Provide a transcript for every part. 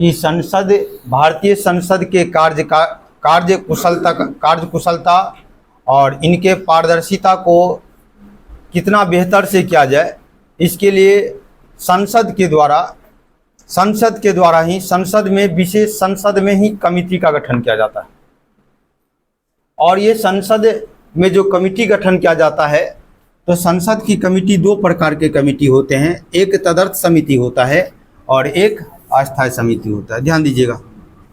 कि संसद, भारतीय संसद के कार्य कुशलता और इनके पारदर्शिता को कितना बेहतर से किया जाए, इसके लिए संसद के द्वारा ही संसद में ही कमेटी का गठन किया जाता है। और ये संसद में जो कमेटी गठन किया जाता है, तो संसद की कमेटी दो प्रकार के कमेटी होते हैं, एक तदर्थ समिति होता है और एक अस्थायी समिति होता है। ध्यान दीजिएगा,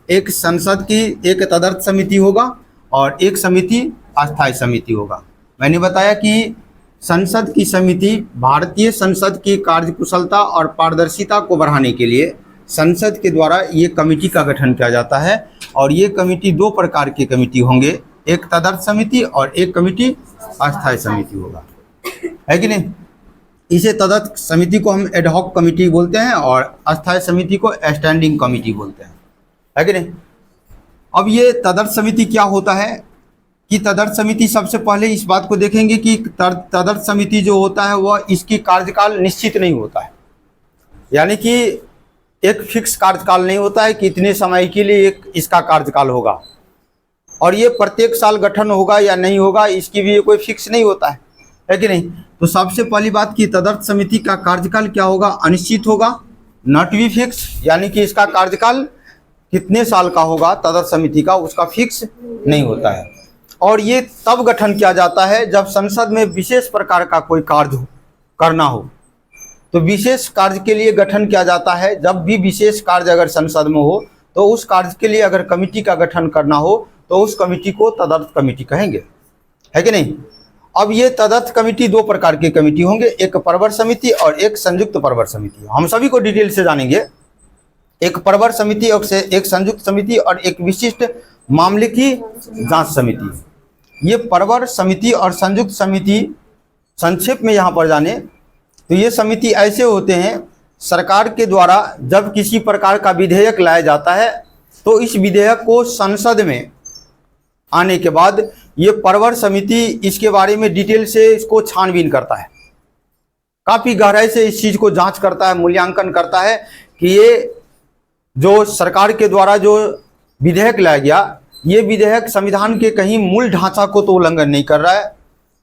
एक संसद की एक तदर्थ समिति होगा और एक समिति अस्थायी समिति होगा। मैंने बताया कि संसद की समिति भारतीय संसद की कार्यकुशलता और पारदर्शिता को बढ़ाने के लिए संसद के द्वारा ये कमेटी का गठन किया जाता है। और ये कमेटी दो प्रकार की कमेटी होंगे, एक तदर्थ समिति और एक कमेटी अस्थायी समिति होगा, है कि नहीं। इसे तदर्थ समिति को हम एडहॉक कमेटी बोलते हैं और अस्थायी समिति को स्टैंडिंग कमेटी बोलते हैं, है कि नहीं। अब ये तदर्थ समिति क्या होता है कि तदर्थ समिति, सबसे पहले इस बात को देखेंगे कि तदर्थ समिति जो होता है वह इसकी कार्यकाल निश्चित नहीं होता है, यानी कि एक फिक्स कार्यकाल नहीं होता है कि इतने समय के लिए एक इसका कार्यकाल होगा और ये प्रत्येक साल गठन होगा या नहीं होगा, इसकी भी कोई फिक्स नहीं होता है कि नहीं। तो सबसे पहली बात कि तदर्थ समिति का कार्यकाल क्या होगा, अनिश्चित होगा, नॉट बी फिक्स, यानी कि इसका कार्यकाल कितने साल का होगा तदर्थ समिति का, उसका फिक्स नहीं होता है। और ये तब गठन किया जाता है जब संसद में विशेष प्रकार का कोई कार्य करना हो, तो विशेष कार्य के लिए गठन किया जाता है। जब भी विशेष कार्य अगर संसद में हो तो उस कार्य के लिए अगर कमेटी का गठन करना हो तो उस कमेटी को तदर्थ कमेटी कहेंगे, है कि नहीं। अब ये तदर्थ कमेटी दो प्रकार की कमेटी होंगे, एक प्रवर समिति और एक संयुक्त प्रवर समिति। हम सभी को डिटेल से जानेंगे, एक प्रवर समिति और एक संयुक्त समिति और एक विशिष्ट मामले की जांच समिति। ये प्रवर समिति और संयुक्त समिति संक्षेप में यहाँ पर जाने तो ये समिति ऐसे होते हैं, सरकार के द्वारा जब किसी प्रकार का विधेयक लाया जाता है तो इस विधेयक को संसद में आने के बाद ये प्रवर समिति इसके बारे में डिटेल से इसको छानबीन करता है, काफ़ी गहराई से इस चीज़ को जांच करता है, मूल्यांकन करता है कि ये जो सरकार के द्वारा जो विधेयक लाया गया, ये विधेयक संविधान के कहीं मूल ढांचा को तो उल्लंघन नहीं कर रहा है,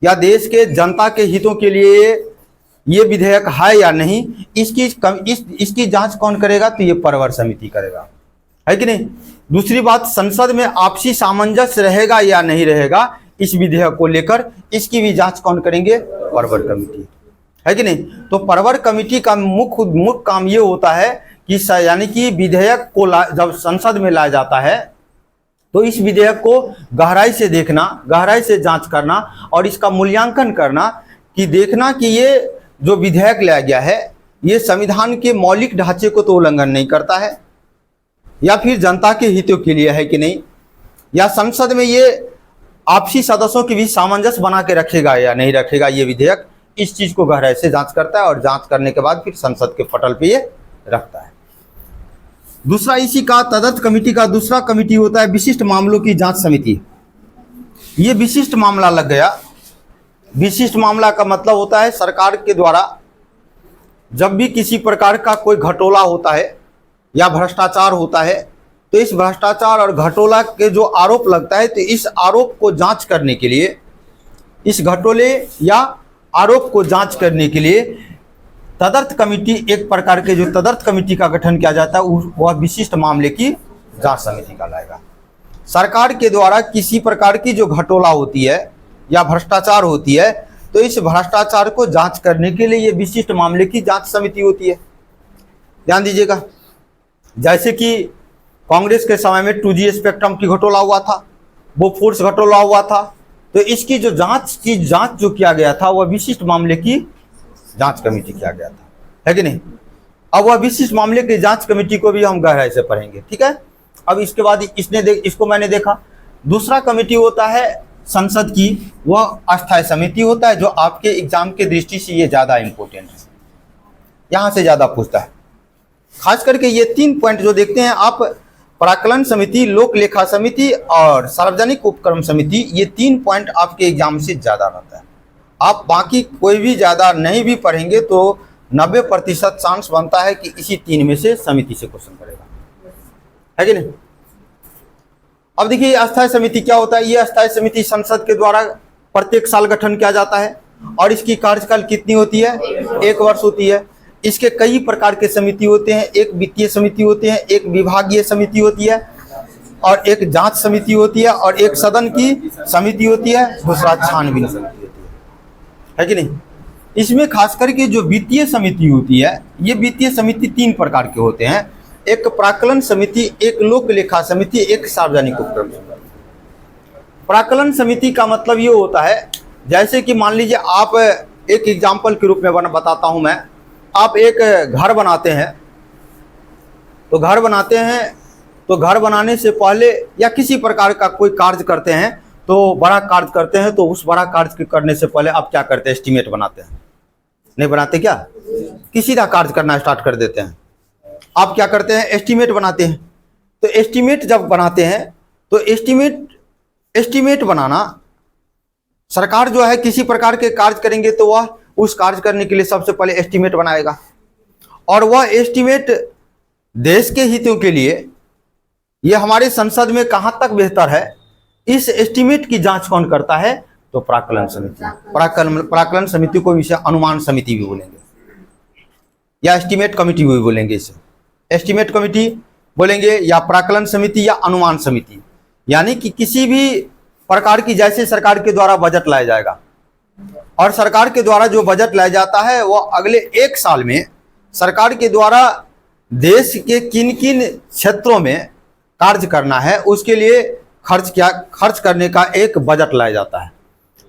या देश के जनता के हितों के लिए ये विधेयक है या नहीं, इसकी जांच कौन करेगा, तो ये प्रवर समिति करेगा, है कि नहीं। दूसरी बात, संसद में आपसी सामंजस्य रहेगा या नहीं रहेगा इस विधेयक को लेकर, इसकी भी जांच कौन करेंगे, प्रवर कमेटी, है कि नहीं। तो प्रवर कमेटी का मुख्य काम ये होता है कि यानी कि विधेयक को जब संसद में लाया जाता है तो इस विधेयक को गहराई से देखना, गहराई से जांच करना और इसका मूल्यांकन करना, कि देखना कि ये जो विधेयक लाया गया है ये संविधान के मौलिक ढांचे को तो उल्लंघन नहीं करता है, या फिर जनता के हितों के लिए है कि नहीं, या संसद में ये आपसी सदस्यों के बीच सामंजस्य बना के रखेगा या नहीं रखेगा ये विधेयक। इस चीज को गहराई से जांच करता है और जांच करने के बाद फिर संसद के पटल पे ये रखता है। दूसरा, इसी का तदर्थ कमेटी का दूसरा कमेटी होता है विशिष्ट मामलों की जांच समिति। ये विशिष्ट मामला लग गया, विशिष्ट मामला का मतलब होता है सरकार के द्वारा जब भी किसी प्रकार का कोई घटोला होता है या भ्रष्टाचार होता है, तो इस भ्रष्टाचार और घटोला के जो आरोप लगता है, तो इस आरोप को जांच करने के लिए, इस घटोले या आरोप को जांच करने के लिए तदर्थ कमेटी, एक प्रकार के जो तदर्थ कमेटी का गठन किया जाता है वह विशिष्ट मामले की जांच समिति का लाएगा। सरकार के द्वारा किसी प्रकार की जो घटोला होती है या भ्रष्टाचार होती है, तो इस भ्रष्टाचार को जांच करने के लिए ये विशिष्ट मामले की जांच समिति होती है। ध्यान दीजिएगा, जैसे कि कांग्रेस के समय में 2G स्पेक्ट्रम की घटोला हुआ था, वो फोर्स घटोला हुआ था, तो इसकी जो जांच जो किया गया था वह विशिष्ट मामले की जांच कमेटी किया गया था, है कि नहीं। अब वह विशिष्ट मामले की जांच कमेटी को भी हम गहराई से पढ़ेंगे, ठीक है। अब इसके बाद इसको मैंने देखा, दूसरा कमेटी होता है संसद की, वह अस्थायी समिति होता है, जो आपके एग्जाम के दृष्टि से ये ज़्यादा इंपॉर्टेंट है, यहाँ से ज़्यादा पूछता है। खास करके ये 3 पॉइंट जो देखते हैं आप, प्राक्कलन समिति, लोक लेखा समिति और सार्वजनिक उपक्रम समिति, ये 3 पॉइंट आपके एग्जाम से ज़्यादा रहता है। आप बाकी कोई भी ज़्यादा नहीं भी पढ़ेंगे तो 90% चांस बनता है कि इसी 3 में से समिति से क्वेश्चन करेगा, है कि नहीं। अब देखिए अस्थायी समिति क्या होता है। ये अस्थायी समिति संसद के द्वारा प्रत्येक साल गठन किया जाता है और इसकी कार्यकाल कितनी होती है, 1 वर्ष होती है। इसके कई प्रकार के समिति होते हैं। एक वित्तीय समिति होती है, एक विभागीय समिति होती है और एक जांच समिति होती है और एक सदन की समिति होती है, दूसरा छानबीन समिति होती है कि नहीं। इसमें खास करके जो वित्तीय समिति होती है, ये वित्तीय समिति 3 प्रकार के होते हैं। एक प्राक्कलन समिति, एक लोक लेखा समिति, एक सार्वजनिक उपक्रम समिति। प्राक्कलन समिति का मतलब ये होता है, जैसे कि मान लीजिए आप, एक एग्जाम्पल के रूप में बताता हूं मैं, आप एक घर बनाते हैं, तो घर बनाने से पहले या किसी प्रकार का कोई कार्य करते हैं, तो बड़ा कार्य करते हैं, तो उस बड़ा कार्य करने से पहले आप क्या करते हैं, एस्टीमेट बनाते हैं। नहीं बनाते क्या, किसी का कार्य करना स्टार्ट कर देते हैं, आप क्या करते हैं, एस्टीमेट बनाते हैं। तो एस्टीमेट जब बनाते हैं तो एस्टीमेट बनाना, सरकार जो है किसी प्रकार के कार्य करेंगे तो वह उस कार्य करने के लिए सबसे पहले एस्टीमेट बनाएगा और वह एस्टीमेट देश के हितों के लिए, यह हमारे संसद में कहां तक बेहतर है, इस एस्टीमेट की जांच कौन करता है, तो प्राक्कलन समिति। प्राक्कलन समिति को इसे अनुमान समिति भी बोलेंगे या एस्टीमेट कमिटी भी बोलेंगे। इसे एस्टीमेट कमिटी बोलेंगे या प्राक्कलन समिति या अनुमान समिति। यानी कि किसी भी प्रकार की, जैसे सरकार के द्वारा बजट लाया जाएगा और सरकार के द्वारा जो बजट लाया जाता है वह अगले 1 साल में सरकार के द्वारा देश के किन किन क्षेत्रों में कार्य करना है, उसके लिए खर्च करने का एक बजट लाया जाता है।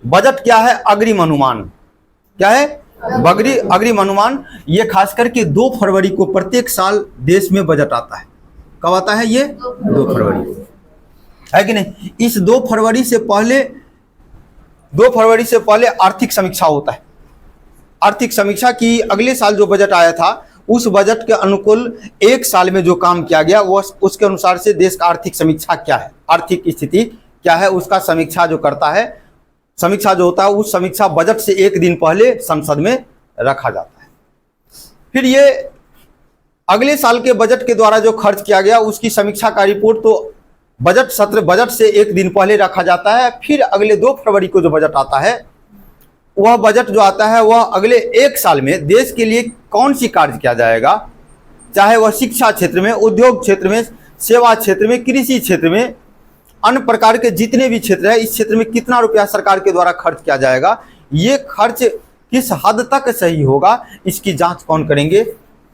बजट क्या है, अग्रिम अनुमान। क्या है, अग्रिम अनुमान। ये खास करके 2 फरवरी को प्रत्येक साल देश में बजट आता है। कब आता है ये, 2 फरवरी को, है कि नहीं। इस 2 फरवरी से पहले आर्थिक समीक्षा होता है। आर्थिक समीक्षा की अगले साल जो बजट आया था उस बजट के अनुकूल 1 साल में जो काम किया गया वो उसके अनुसार से देश का आर्थिक समीक्षा क्या है, आर्थिक स्थिति क्या है, उसका समीक्षा जो करता है, समीक्षा जो होता है उस समीक्षा बजट से 1 दिन पहले संसद में रखा जाता है। फिर ये अगले साल के बजट के द्वारा जो खर्च किया गया उसकी समीक्षा का रिपोर्ट तो बजट से 1 दिन पहले रखा जाता है। फिर अगले 2 फरवरी को जो बजट आता है, वह बजट जो आता है वह अगले 1 साल में देश के लिए कौन सी कार्य किया जाएगा, चाहे वह शिक्षा क्षेत्र में, उद्योग क्षेत्र में, सेवा क्षेत्र में, कृषि क्षेत्र में, अन्य प्रकार के जितने भी क्षेत्र है, इस क्षेत्र में कितना रुपया सरकार के द्वारा खर्च किया जाएगा, ये खर्च किस हद तक सही होगा, इसकी जांच कौन करेंगे,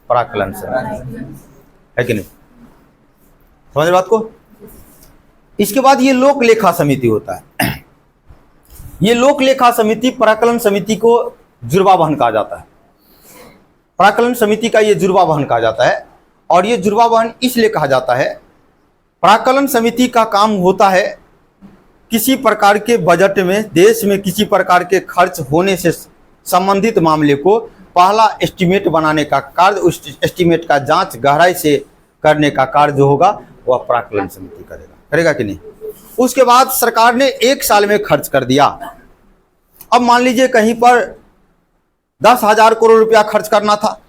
प्राक्कलन समिति, है कि नहीं। समझ बात को। इसके बाद ये लोक लेखा समिति होता है। ये लोक लेखा समिति प्राक्कलन समिति को जुर्वा वहन कहा जाता है। प्राक्कलन समिति का ये जुर्वा वहन कहा जाता है और ये जुर्वा वहन इसलिए कहा जाता है, प्राक्कलन समिति का काम होता है किसी प्रकार के बजट में, देश में किसी प्रकार के खर्च होने से संबंधित मामले को पहला एस्टीमेट बनाने का कार्य, उस एस्टीमेट का जांच गहराई से करने का कार्य जो होगा वह प्राक्कलन समिति करेगा कि नहीं। उसके बाद सरकार ने 1 साल में खर्च कर दिया। अब मान लीजिए कहीं पर 10,000 करोड़ रुपया खर्च करना था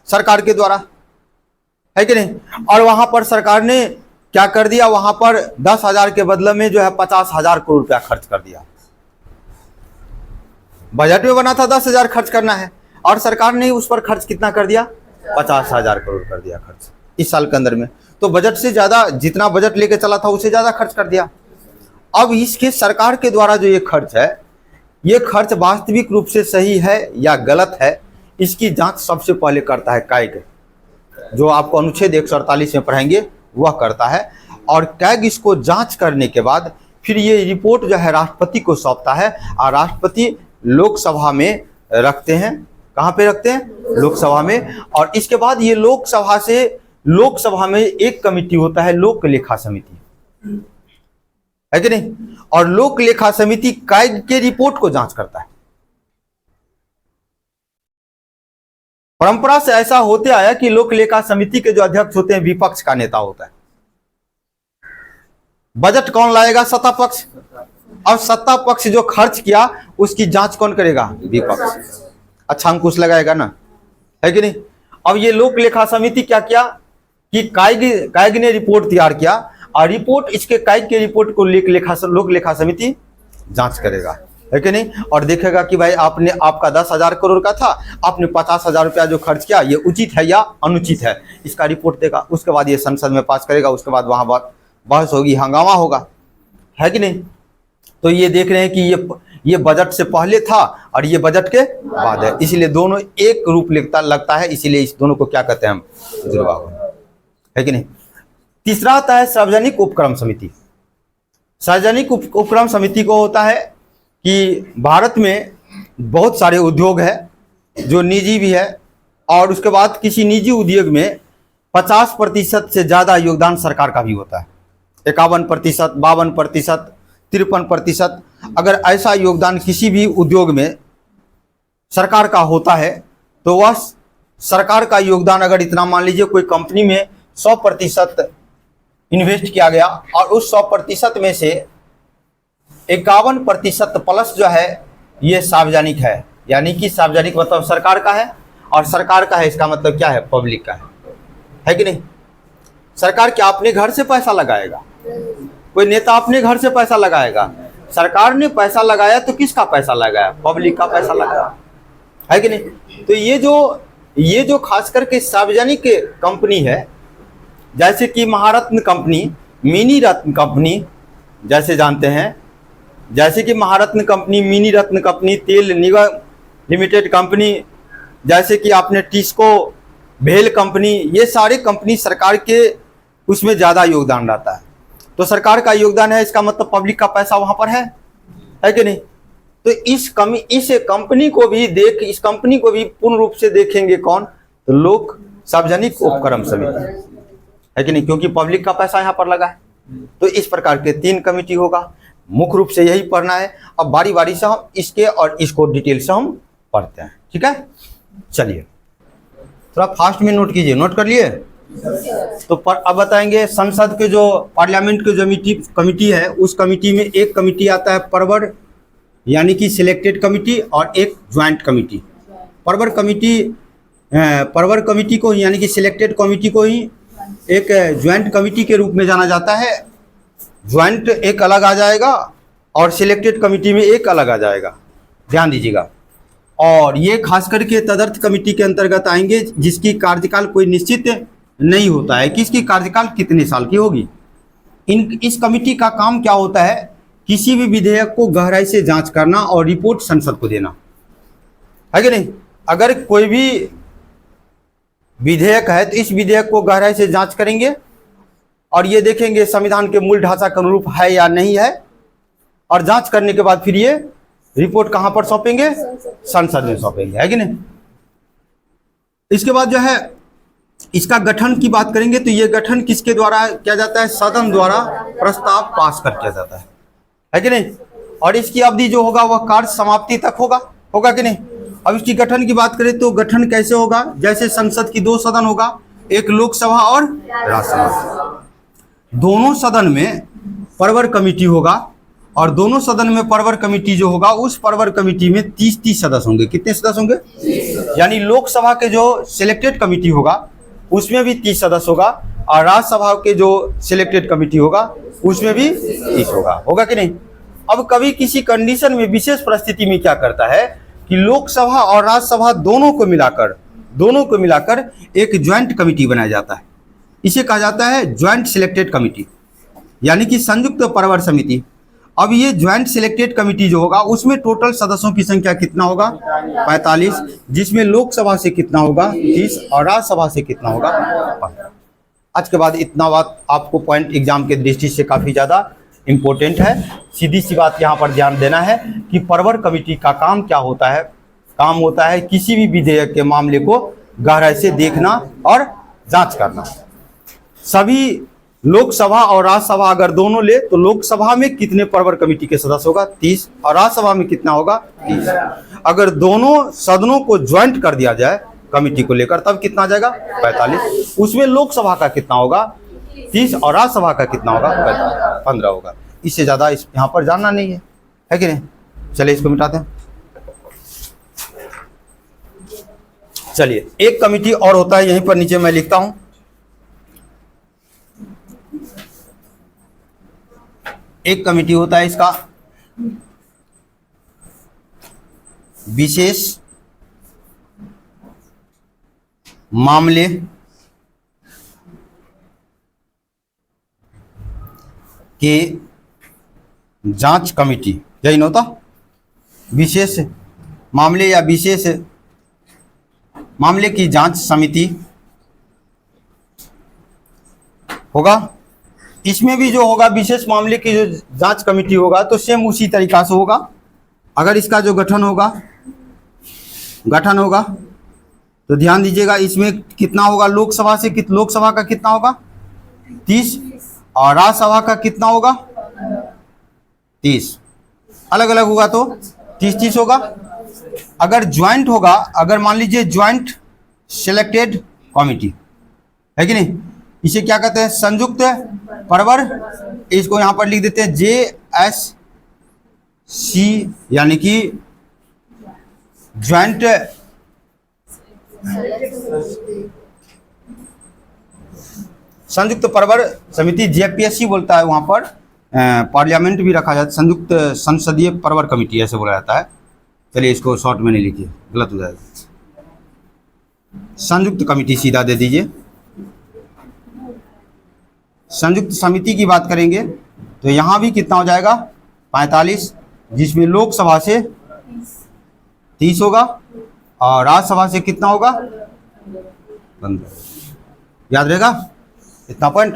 सरकार के द्वारा, है कि नहीं, और वहां पर सरकार ने क्या कर दिया, वहां पर 10,000 के बदले में जो है 50,000 करोड़ रुपया खर्च कर दिया। बजट में बना था 10,000 खर्च करना है और सरकार ने उस पर खर्च कितना कर दिया, 50,000 करोड़ कर दिया खर्च इस साल के अंदर में। तो बजट से ज्यादा, जितना बजट लेके चला था उससे ज्यादा खर्च कर दिया। अब इसके सरकार के द्वारा जो ये खर्च है, ये खर्च वास्तविक रूप से सही है या गलत है, इसकी जांच सबसे पहले करता है कैग, जो आपको अनुच्छेद 148 में पढ़ेंगे वह करता है। और कैग इसको जांच करने के बाद फिर ये रिपोर्ट जो है राष्ट्रपति को सौंपता है और राष्ट्रपति लोकसभा में रखते हैं। कहाँ पे रखते हैं, लोकसभा में। और इसके बाद ये लोकसभा में एक कमेटी होता है, लोक लेखा समिति, है कि नहीं। और लोक लेखा समिति कैग के रिपोर्ट को जांच करता है। परंपरा से ऐसा होते आया कि लोक लेखा समिति के जो अध्यक्ष होते हैं विपक्ष का नेता होता है। बजट कौन लाएगा, सत्ता पक्ष। और सत्ता पक्ष जो खर्च किया उसकी जांच कौन करेगा, विपक्ष। अच्छा अंकुश लगाएगा ना, है कि नहीं। अब ये लोक लेखा समिति क्या किया कि कायग ने रिपोर्ट तैयार किया और रिपोर्ट इसके कायग के रिपोर्ट को लोक लेखा समिति जांच करेगा, है कि नहीं, और देखेगा कि भाई आपका 10,000 करोड़ का था, आपने 50,000 रुपया जो खर्च किया ये उचित है या अनुचित है, इसका रिपोर्ट देगा। उसके बाद ये संसद में पास करेगा, उसके बाद वहाँ बहस होगी, हंगामा होगा, है कि नहीं। तो ये देख रहे हैं कि ये बजट से पहले था और ये बजट के बाद है, इसलिए दोनों एक रूप लगता है, इसीलिए इस दोनों को क्या कहते हैं हम, जुड़वा, है कि नहीं। तीसरा आता है सार्वजनिक उपक्रम समिति। सार्वजनिक उपक्रम समिति को होता है कि भारत में बहुत सारे उद्योग है जो निजी भी है, और उसके बाद किसी निजी उद्योग में 50% से ज़्यादा योगदान सरकार का भी होता है, 51%, 52%, 53%। अगर ऐसा योगदान किसी भी उद्योग में सरकार का होता है तो वह सरकार का योगदान, अगर इतना मान लीजिए कोई कंपनी में 100% इन्वेस्ट किया गया और उस 100% में से 51% प्लस जो है ये सार्वजनिक है, यानी कि सार्वजनिक मतलब सरकार का है, और सरकार का है इसका मतलब क्या है, पब्लिक का है कि नहीं। सरकार क्या अपने घर से पैसा लगाएगा, कोई नेता अपने घर से पैसा लगाएगा, सरकार ने पैसा लगाया तो किसका पैसा लगाया, पब्लिक का पैसा लगाया, है कि नहीं। तो ये जो खास करके सार्वजनिक कंपनी है, जैसे कि महारत्न कंपनी, मिनी रत्न कंपनी जैसे जानते हैं, जैसे कि महारत्न कंपनी, मिनी रत्न कंपनी, तेल निगम लिमिटेड कंपनी, जैसे कि आपने टिस्को, भेल कंपनी, ये सारे कंपनी सरकार के उसमें ज़्यादा योगदान रहता है। तो सरकार का योगदान है, इसका मतलब पब्लिक का पैसा वहाँ पर है कि नहीं। तो इस कंपनी को भी पूर्ण रूप से देखेंगे कौन, तो लोक सार्वजनिक उपक्रम समिति, है कि नहीं, क्योंकि पब्लिक का पैसा यहाँ पर लगा है। तो इस प्रकार के 3 कमेटी होगा, मुख्य रूप से यही पढ़ना है। अब बारी बारी से हम इसके और इसको डिटेल से हम पढ़ते हैं, ठीक है। चलिए थोड़ा फास्ट में नोट कीजिए, नोट कर लिए। तो अब बताएंगे संसद के जो पार्लियामेंट की जो कमिटी है, उस कमिटी में एक कमिटी आता है परवर, यानी कि सिलेक्टेड कमिटी, और एक ज्वाइंट कमिटी। परवर कमिटी को यानी कि सिलेक्टेड कमिटी को ही एक ज्वाइंट कमिटी के रूप में जाना जाता है। ज्वाइंट एक अलग आ जाएगा और सिलेक्टेड कमिटी में एक अलग आ जाएगा, ध्यान दीजिएगा। और ये खास करके तदर्थ कमिटी के अंतर्गत आएंगे, जिसकी कार्यकाल कोई निश्चित नहीं होता है कि इसकी कार्यकाल कितने साल की होगी। इस कमिटी का काम क्या होता है, किसी भी विधेयक को गहराई से जांच करना और रिपोर्ट संसद को देना, है कि नहीं। अगर कोई भी विधेयक है तो इस विधेयक को गहराई से जांच करेंगे और ये देखेंगे संविधान के मूल ढांचा के अनुरूप है या नहीं है, और जांच करने के बाद फिर ये रिपोर्ट कहां पर सौंपेंगे, संसद में सौंपेंगे, है कि नहीं। इसके बाद जो है इसका गठन की बात करेंगे, तो ये गठन किसके द्वारा किया जाता है, सदन द्वारा प्रस्ताव पास कर किया जाता है कि नहीं। और इसकी अवधि जो होगा वह कार्य समाप्ति तक होगा कि नहीं। अब इसकी गठन की बात करें तो गठन कैसे होगा, जैसे संसद की 2 सदन होगा, एक लोकसभा और राज्यसभा। दोनों सदन में परवर कमेटी होगा, और दोनों सदन में परवर कमेटी जो होगा, उस परवर कमेटी में 30 सदस्य होंगे। कितने सदस्य होंगे, 30। यानी लोकसभा के जो सिलेक्टेड कमेटी होगा उसमें भी 30 सदस्य होगा, और राज्यसभा के जो सिलेक्टेड कमेटी होगा उसमें भी 30 होगा कि नहीं। अब कभी किसी कंडीशन में, विशेष परिस्थिति में क्या करता है कि लोकसभा और राज्यसभा दोनों को मिलाकर एक ज्वाइंट कमेटी बनाया जाता है। इसे कहा जाता है ज्वाइंट सिलेक्टेड कमेटी, यानी कि संयुक्त परवर समिति। अब ये ज्वाइंट सिलेक्टेड कमेटी जो होगा उसमें टोटल सदस्यों की संख्या कितना होगा, 45, जिसमें लोकसभा से कितना होगा, 30, और राज्यसभा से कितना होगा, 15। आज के बाद इतना बात आपको पॉइंट एग्जाम के दृष्टि से काफ़ी ज़्यादा इम्पोर्टेंट है। सीधी सी बात यहाँ पर ध्यान देना है कि परवर कमेटी का काम क्या होता है, काम होता है किसी भी विधेयक के मामले को गहराई से देखना और जांच करना। सभी लोकसभा और राज्यसभा अगर दोनों ले तो लोकसभा में कितने परवर कमेटी के सदस्य होगा, 30, और राज्यसभा में कितना होगा, 30। अगर दोनों सदनों को ज्वाइंट कर दिया जाए कमेटी को लेकर तब कितना आ जाएगा, 45। उसमें लोकसभा का कितना होगा, 30, और राज्यसभा का कितना होगा, 15 होगा। इससे ज़्यादा यहाँ पर जानना नहीं है कि नहीं। चलिए इसको मिटाते हैं। चलिए एक कमेटी और होता है, यहीं पर नीचे मैं लिखता हूँ, एक कमिटी होता है इसका विशेष मामले के जांच कमेटी, यही ना होता, विशेष मामले या विशेष मामले की जांच समिति होगा। इसमें भी जो होगा विशेष मामले की जो जांच कमेटी होगा तो सेम उसी तरीका से होगा। अगर इसका जो गठन होगा तो ध्यान दीजिएगा, इसमें कितना होगा, लोकसभा से लोकसभा का कितना होगा 30 और राज्यसभा का कितना होगा 30, अलग अलग होगा तो 30-30 होगा। अगर ज्वाइंट होगा, अगर मान लीजिए ज्वाइंट सिलेक्टेड कमिटी है कि नहीं, इसे क्या कहते हैं, संयुक्त परवर, इसको यहां पर लिख देते हैं JSC, यानी कि ज्वाइंट संयुक्त परवर समिति, JPSC बोलता है वहां पर, पार्लियामेंट भी रखा जाता है, संयुक्त संसदीय परवर कमेटी ऐसे बोला जाता है। चलिए इसको शॉर्ट में नहीं लिखिए, गलत हो जाएगा, संयुक्त कमेटी सीधा दे दीजिए। संयुक्त समिति की बात करेंगे तो यहां भी कितना हो जाएगा 45, जिसमें लोकसभा से 30 होगा और राज्यसभा से कितना होगा 15। याद रहेगा इतना पॉइंट।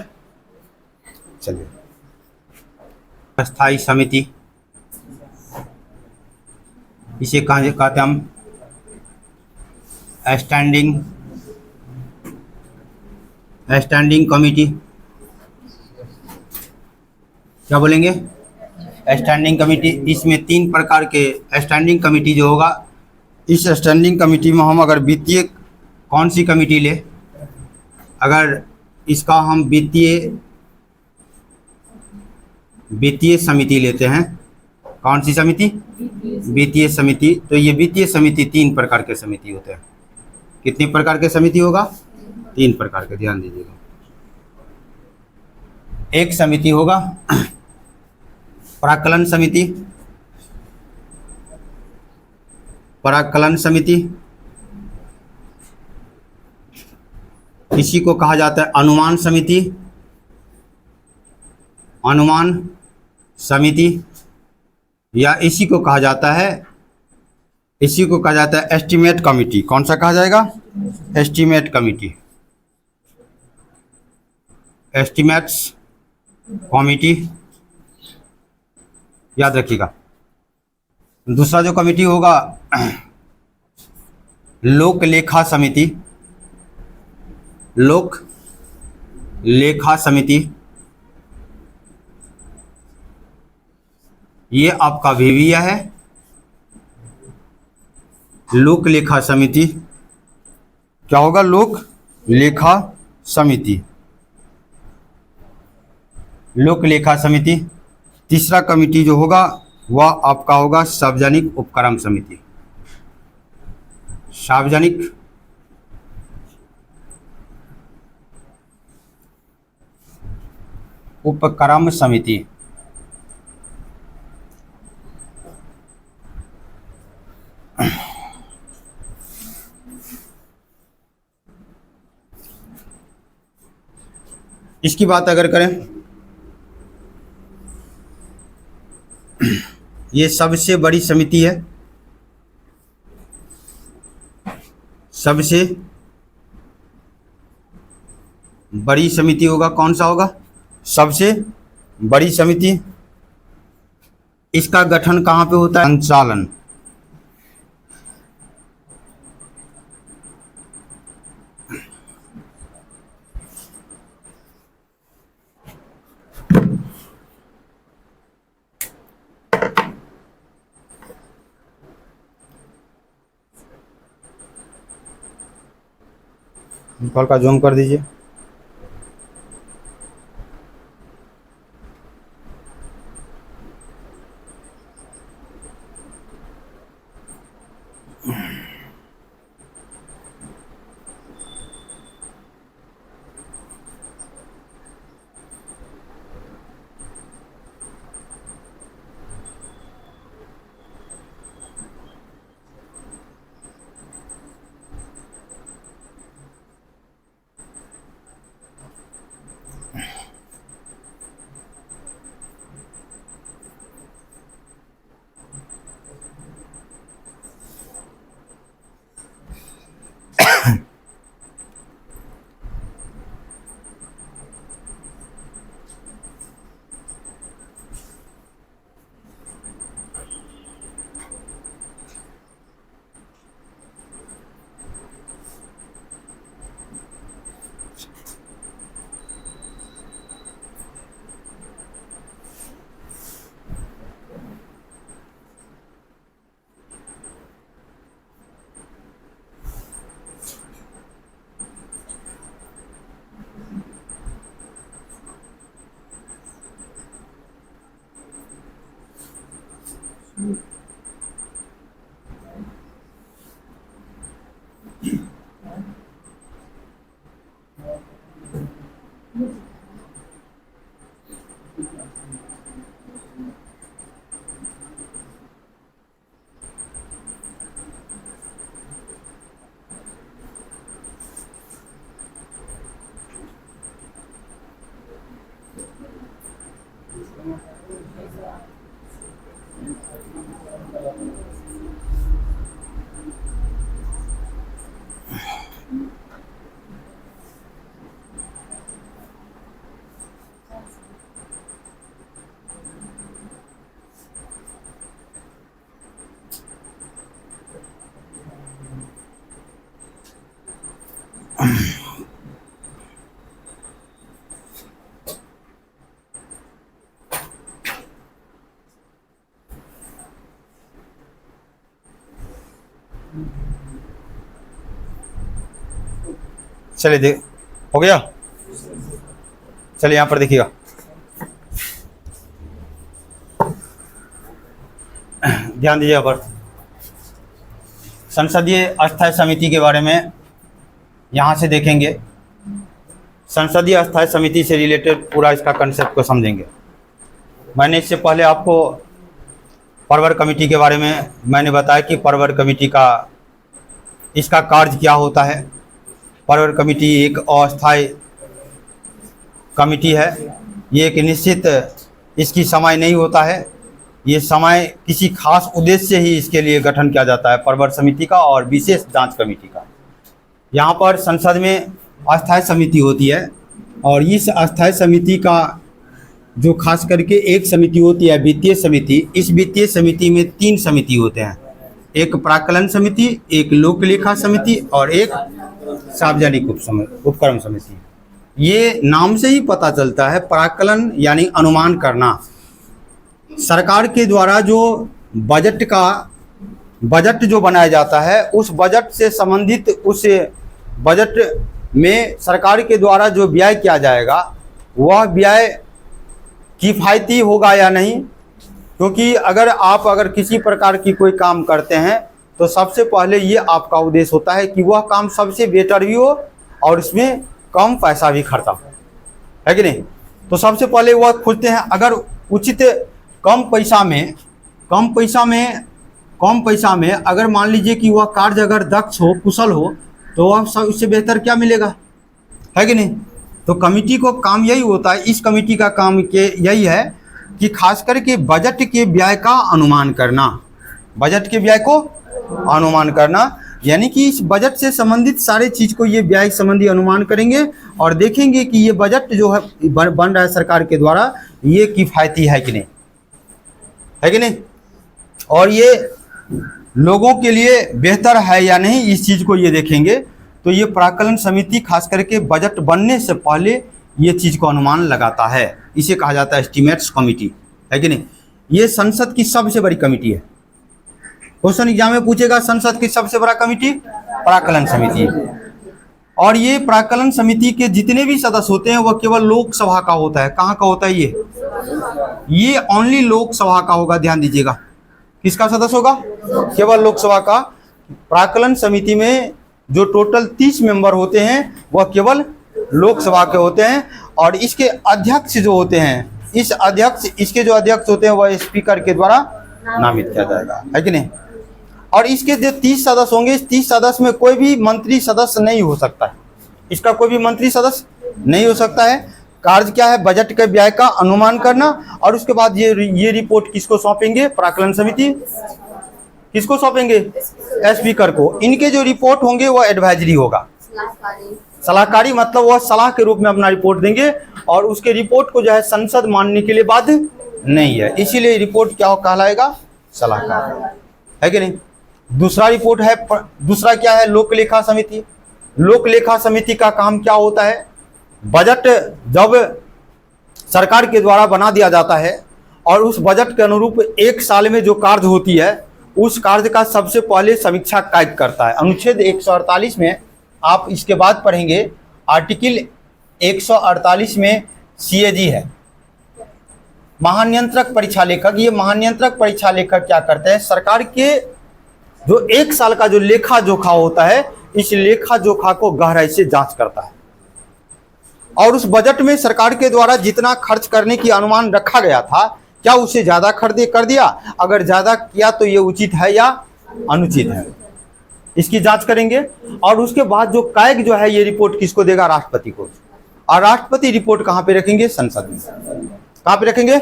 चलिए, अस्थायी समिति, इसे कहते हम स्टैंडिंग कमिटी, क्या बोलेंगे, स्टैंडिंग कमिटी। इसमें 3 प्रकार के स्टैंडिंग कमिटी जो होगा, इस स्टैंडिंग कमिटी में हम अगर वित्तीय कौन सी कमिटी ले, अगर इसका हम वित्तीय समिति लेते हैं, कौन सी समिति, वित्तीय समिति, तो ये वित्तीय समिति 3 प्रकार के समिति होते हैं। कितने प्रकार के समिति होगा 3 प्रकार के, ध्यान दीजिएगा। एक समिति होगा प्राक्कलन समिति, इसी को कहा जाता है अनुमान समिति, या इसी को कहा जाता है एस्टीमेट कमिटी। कौन सा कहा जाएगा, एस्टीमेट कमिटी, एस्टीमेट्स कमिटी, याद रखिएगा। दूसरा जो कमिटी होगा लोक लेखा समिति, ये आपका VVA है। लोक लेखा समिति क्या होगा, लोक लेखा समिति। तीसरा कमिटी जो होगा वह आपका होगा सार्वजनिक उपक्रम समिति, सार्वजनिक उपक्रम समिति। इसकी बात अगर करें, ये सबसे बड़ी समिति है, सबसे बड़ी समिति होगा, कौन सा होगा, सबसे बड़ी समिति। इसका गठन कहाँ पे होता है, संचालन, कॉल का जूम कर दीजिए। चलिए देख, हो गया। चलिए यहाँ पर देखिएगा, ध्यान दीजिए यहाँ पर संसदीय अस्थायी समिति के बारे में यहाँ से देखेंगे। संसदीय अस्थायी समिति से रिलेटेड पूरा इसका कंसेप्ट को समझेंगे। मैंने इससे पहले आपको परवर कमेटी के बारे में मैंने बताया कि परवर कमेटी का इसका कार्य क्या होता है। परवर कमेटी एक अस्थायी कमेटी है। ये एक निश्चित इसकी समय नहीं होता है, ये समय किसी खास उद्देश्य से ही इसके लिए गठन किया जाता है, परवर समिति का और विशेष जांच कमेटी का। यहाँ पर संसद में अस्थायी समिति होती है और इस अस्थायी समिति का जो खास करके एक समिति होती है वित्तीय समिति। इस वित्तीय समिति में 3 समिति होते हैं, एक प्राक्कलन समिति, एक लोक लेखा समिति और एक सार्वजनिक उपक्रम समिति। ये नाम से ही पता चलता है, प्राक्कलन यानी अनुमान करना। सरकार के द्वारा जो बजट जो बनाया जाता है, उस बजट से संबंधित उस बजट में सरकार के द्वारा जो व्यय किया जाएगा वह व्यय किफ़ायती होगा या नहीं। क्योंकि अगर किसी प्रकार की कोई काम करते हैं तो सबसे पहले ये आपका उद्देश्य होता है कि वह काम सबसे बेटर भी हो और इसमें कम पैसा भी खर्चा हो, है कि नहीं। तो सबसे पहले वह खोजते हैं, अगर उचित कम पैसा में अगर मान लीजिए कि वह कार्य अगर दक्ष हो, कुशल हो, तो वह सब उससे बेहतर क्या मिलेगा, है कि नहीं। तो कमेटी को काम यही होता है, इस कमेटी का काम यही है कि खास करके बजट के व्यय का अनुमान करना, बजट के व्यय को अनुमान करना, यानी कि इस बजट से संबंधित सारे चीज़ को ये व्यय संबंधी अनुमान करेंगे और देखेंगे कि ये बजट जो है बन रहा है सरकार के द्वारा, ये किफ़ायती है कि नहीं, है कि नहीं, और ये लोगों के लिए बेहतर है या नहीं, इस चीज़ को ये देखेंगे। तो ये प्राक्कलन समिति खास करके बजट बनने से पहले ये चीज़ को अनुमान लगाता है, इसे कहा जाता है एस्टीमेट्स कमेटी, है कि नहीं। ये संसद की सबसे बड़ी कमेटी है। क्वेश्चन एग्जाम में पूछेगा संसद की सबसे बड़ा कमेटी प्राक्कलन समिति है। और ये प्राक्कलन समिति के जितने भी सदस्य होते हैं वह केवल लोकसभा का होता है। कहाँ का होता है ये ओनली लोकसभा का होगा, ध्यान दीजिएगा। किसका सदस्य होगा, केवल लोकसभा का। प्राक्कलन समिति में जो टोटल 30 मेंबर होते हैं वह केवल लोकसभा के होते हैं और इसके अध्यक्ष जो होते हैं, इसके जो अध्यक्ष होते हैं वह स्पीकर के द्वारा नामित किया जाएगा, है कि नहीं। और इसके जो 30 सदस्य होंगे, इस 30 सदस्य में कोई भी मंत्री सदस्य नहीं हो सकता है, इसका कोई भी मंत्री सदस्य नहीं हो सकता है। कार्य क्या है, बजट के व्यय का अनुमान करना और उसके बाद ये रिपोर्ट किसको सौंपेंगे, प्राक्कलन समिति किसको सौंपेंगे, स्पीकर को। इनके जो रिपोर्ट होंगे वह एडवाइजरी होगा, सलाहकारी, मतलब वह सलाह के रूप में अपना रिपोर्ट देंगे और उसके रिपोर्ट को जो है संसद मानने के लिए बाध्य नहीं है, इसीलिए रिपोर्ट क्या कहलाएगा, सलाहकार, है कि नहीं। दूसरा क्या है, लोक लेखा समिति। लोक लेखा समिति का काम क्या होता है, बजट जब सरकार के द्वारा बना दिया जाता है और उस बजट के अनुरूप एक साल में जो कार्य होती है उस कार्य का सबसे पहले समीक्षा कायद करता है। अनुच्छेद 148 में आप इसके बाद पढ़ेंगे, आर्टिकल 148 में CAG है, महानियंत्रक परीक्षा लेखक, ये महानियंत्रक परीक्षा लेखक क्या करते हैं, सरकार के जो 1 साल का जो लेखा जोखा होता है, इस लेखा जोखा को गहराई से जांच करता है और उस बजट में सरकार के द्वारा जितना खर्च करने की अनुमान रखा गया था, क्या उसे ज्यादा खर्च कर दिया, अगर ज्यादा किया तो ये उचित है या अनुचित है, इसकी जांच करेंगे। और उसके बाद जो कायक जो है ये रिपोर्ट किसको देगा, राष्ट्रपति को, और राष्ट्रपति रिपोर्ट कहाँ पे रखेंगे, संसद में। कहाँ पे रखेंगे,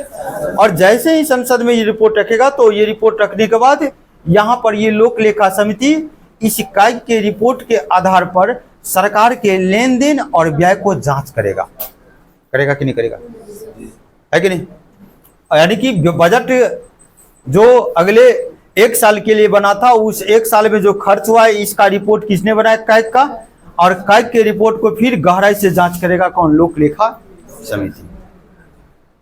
और जैसे ही संसद में ये रिपोर्ट रखेगा तो ये रिपोर्ट रखने के बाद यहाँ पर ये लोक लेखा समिति इस कायक के रिपोर्ट के आधार पर सरकार के लेन देन और व्यय को जांच करेगा। करेगा कि नहीं करेगा, है कि नहीं। यानी कि बजट जो अगले 1 साल के लिए बना था, उस 1 साल में जो खर्च हुआ है इसका रिपोर्ट किसने बनाया, कायक का, और कायक के रिपोर्ट को फिर गहराई से जांच करेगा कौन, लोक लेखा समिति।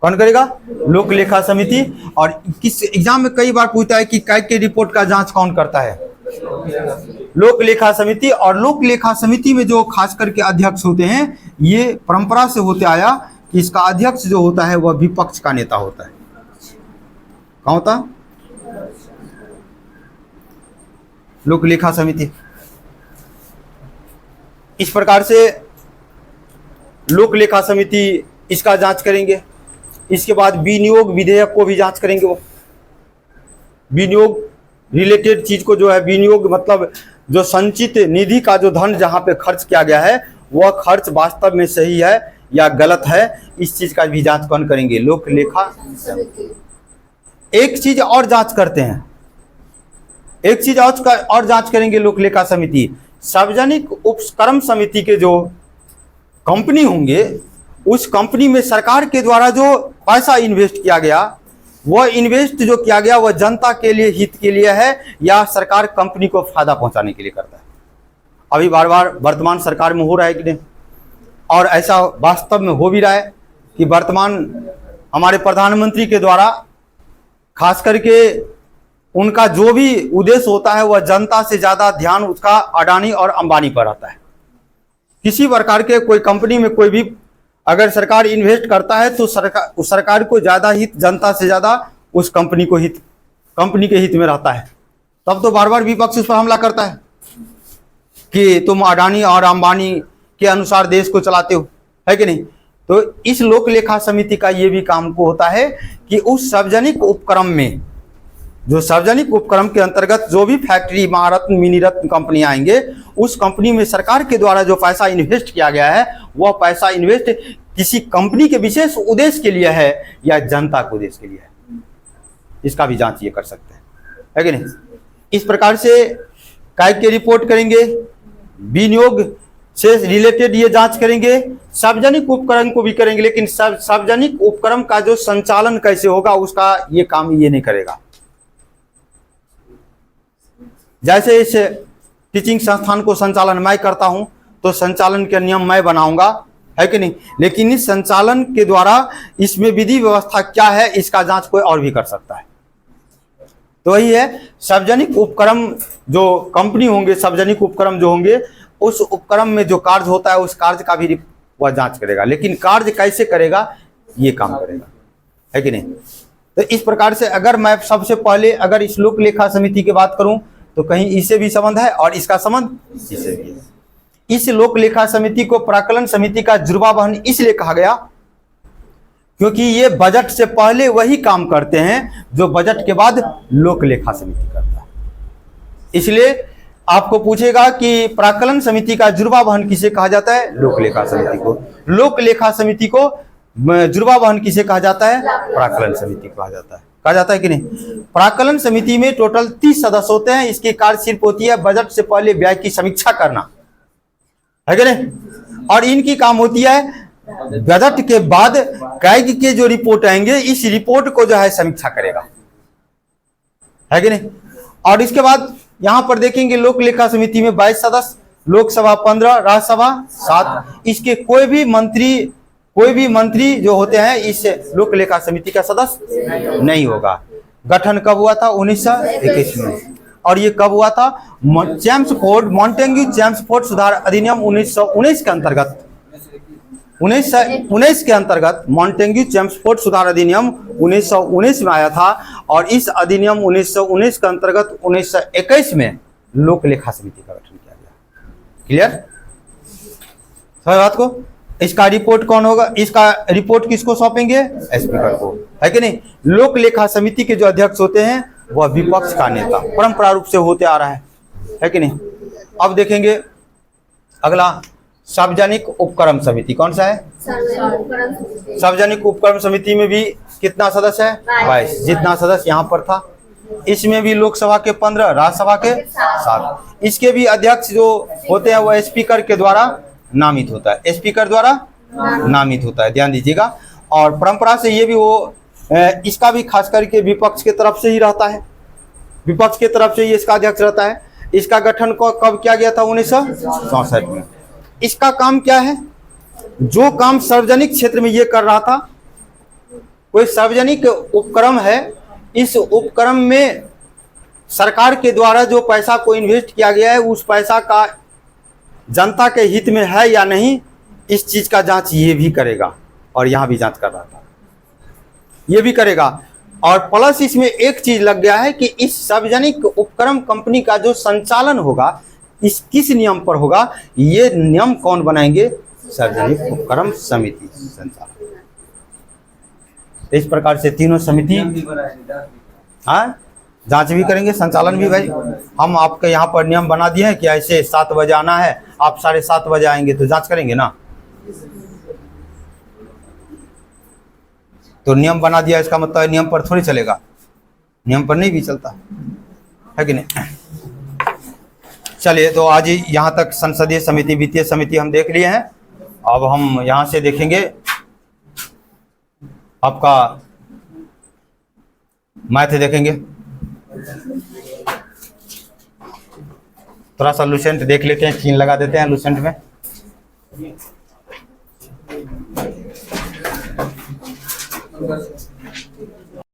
कौन करेगा, लोक लेखा समिति। और किस एग्जाम में कई बार पूछता है कि कायक के रिपोर्ट का जांच कौन करता है, लोक लेखा समिति। और लोक लेखा समिति में जो खास करके अध्यक्ष होते हैं, ये परंपरा से होते आया कि इसका अध्यक्ष जो होता है वह विपक्ष का नेता होता है। कौन होता, लोक लेखा समिति। इस प्रकार से लोक लेखा समिति इसका जांच करेंगे। इसके बाद विनियोग विधेयक को भी जांच करेंगे। वो विनियोग रिलेटेड चीज को जो है, विनियोग मतलब जो संचित निधि का जो धन जहां पे खर्च किया गया है वह खर्च वास्तव में सही है या गलत है, इस चीज का भी जांच कौन करेंगे, लोक लेखा समिति। एक चीज और जांच करते हैं, एक चीज और जांच करेंगे लोक लेखा समिति। सार्वजनिक उपक्रम समिति के जो कंपनी होंगे, उस कंपनी में सरकार के द्वारा जो पैसा इन्वेस्ट किया गया, वह इन्वेस्ट जो किया गया वह जनता के लिए, हित के लिए है या सरकार कंपनी को फायदा पहुंचाने के लिए करता है। अभी बार बार वर्तमान सरकार में हो रहा है कि नहीं, और ऐसा वास्तव में हो भी रहा है कि वर्तमान हमारे प्रधानमंत्री के द्वारा खास करके उनका जो भी उद्देश्य होता है वह जनता से ज्यादा ध्यान उसका अडानी और अंबानी पर रहता है। किसी प्रकार के कोई कंपनी में कोई भी अगर सरकार इन्वेस्ट करता है तो सरकार को ज्यादा हित, जनता से ज्यादा उस कंपनी को हित, कंपनी के हित में रहता है। तब तो बार बार विपक्ष उस पर हमला करता है कि तुम अडानी और अंबानी के अनुसार देश को चलाते हो, है कि नहीं। तो इस लोक लेखा समिति का ये भी काम को होता है कि उस सार्वजनिक उपक्रम में, जो सार्वजनिक उपक्रम के अंतर्गत जो भी फैक्ट्री, महारत्न, मिनीरत्न कंपनी आएंगे, उस कंपनी में सरकार के द्वारा जो पैसा इन्वेस्ट किया गया है वह पैसा इन्वेस्ट किसी कंपनी के विशेष उद्देश्य के लिए है या जनता के उद्देश्य के लिए है, इसका भी जांच ये कर सकते हैं, है कि नहीं। इस प्रकार से कायक की रिपोर्ट करेंगे, विनियोग से रिलेटेड ये जांच करेंगे, सार्वजनिक उपक्रम को भी करेंगे, लेकिन सार्वजनिक उपक्रम का जो संचालन कैसे होगा उसका ये काम ये नहीं करेगा। जैसे इस टीचिंग संस्थान को संचालन मैं करता हूं तो संचालन के नियम मैं बनाऊंगा, है कि नहीं, लेकिन इस संचालन के द्वारा इसमें विधि व्यवस्था क्या है इसका जांच कोई और भी कर सकता है। तो वही है, सार्वजनिक उपक्रम जो कंपनी होंगे, सार्वजनिक उपक्रम जो होंगे, उस उपक्रम में जो कार्य होता है उस कार्य का भी वह जांच करेगा, लेकिन कार्य कैसे करेगा ये काम करेगा, है कि नहीं। तो इस प्रकार से अगर मैं सबसे पहले अगर इस लोक लेखा समिति की बात करूं तो कहीं इससे भी संबंध है और इसका संबंध इससे भी है। इस लोक लेखा समिति को प्राक्कलन समिति का जुर्वा बहन इसलिए कहा गया क्योंकि ये बजट से पहले वही काम करते हैं जो बजट के बाद लोक लेखा समिति करता है। इसलिए आपको पूछेगा कि प्राक्कलन समिति का जुर्वा बहन किसे कहा जाता है, लोक लेखा समिति को। लोक लेखा समिति को जुर्वा बहन किसे कहा जाता है, प्राक्कलन समिति को कहा जाता है कि नहीं। प्राक्कलन समिति में टोटल 30 सदस्य होते हैं। इसकी कार्य सिर्फ होती है बजट से पहले व्यय की समीक्षा करना, है कि नहीं, और इनकी काम होती है बजट के बाद कायक के जो रिपोर्ट आएंगे इस रिपोर्ट को जो है समीक्षा करेगा, है कि नहीं। और इसके बाद यहां पर देखेंगे लोक लेखा समिति में 22 सदस्य, लोकसभा 15, राज्यसभा 7। इसके कोई भी मंत्री जो होते हैं इस लोक लेखा समिति का सदस्य नहीं होगा। गठन कब हुआ था, 1921 में, और ये कब हुआ था, मॉन्टेग्यू चेम्सफोर्ड सुधार अधिनियम 1919 के अंतर्गत 1919 के अंतर्गत मॉन्टेग्यू चेम्सफोर्ड सुधार अधिनियम 1919 में आया था और इस अधिनियम 1919 के अंतर्गत 1921 में लोक लेखा समिति का गठन किया गया। क्लियर समझ बात को? इसका रिपोर्ट कौन होगा? इसका रिपोर्ट किसको सौंपेंगे? स्पीकर को, है कि नहीं? लोक लेखा समिति के जो अध्यक्ष होते हैं वह विपक्ष का नेता परंपरा रूप से होते आ रहा है कि नहीं? अब देखेंगे अगला, सार्वजनिक उपक्रम समिति कौन सा है? सार्वजनिक उपक्रम समिति में भी कितना सदस्य है? 22। जितना सदस्य यहाँ पर था। इसमें भी लोकसभा के 15, राज्यसभा के 7। इसके भी अध्यक्ष जो होते हैं वह स्पीकर के द्वारा नामित होता है, स्पीकर द्वारा नामित होता है, ध्यान दीजिएगा। और परंपरा से ये भी वो इसका भी खास करके विपक्ष के तरफ से ही रहता है, विपक्ष के तरफ से ही इसका अध्यक्ष रहता है। इसका गठन को कब किया गया था? 1964 में। इसका काम क्या है? जो काम सार्वजनिक क्षेत्र में ये कर रहा था, कोई सार्वजनिक उपक्रम है, इस उपक्रम में सरकार के द्वारा जो पैसा को इन्वेस्ट किया गया है उस पैसा का जनता के हित में है या नहीं, इस चीज का जांच ये भी करेगा। और यहां भी जांच कर रहा था, ये भी करेगा। और प्लस इसमें एक चीज लग गया है कि इस सार्वजनिक उपक्रम कंपनी का जो संचालन होगा इस किस नियम पर होगा, ये नियम कौन बनाएंगे? सार्वजनिक उपक्रम समिति संचालन। इस प्रकार से तीनों समिति हाँ जांच भी करेंगे, संचालन भी। भाई हम आपके यहाँ पर नियम बना दिए हैं कि ऐसे 7 बजे आना है, आप 7:30 बजे आएंगे तो जांच करेंगे ना। तो नियम बना दिया, इसका मतलब नियम पर थोड़ी चलेगा, नियम पर नहीं भी चलता है कि नहीं। चलिए, तो आज यहाँ तक संसदीय समिति, वित्तीय समिति हम देख लिए हैं। अब हम यहाँ से देखेंगे आपका मैथ देखेंगे। थोड़ा सा लुसेंट देख लेते हैं, चीन लगा देते हैं लुसेंट में।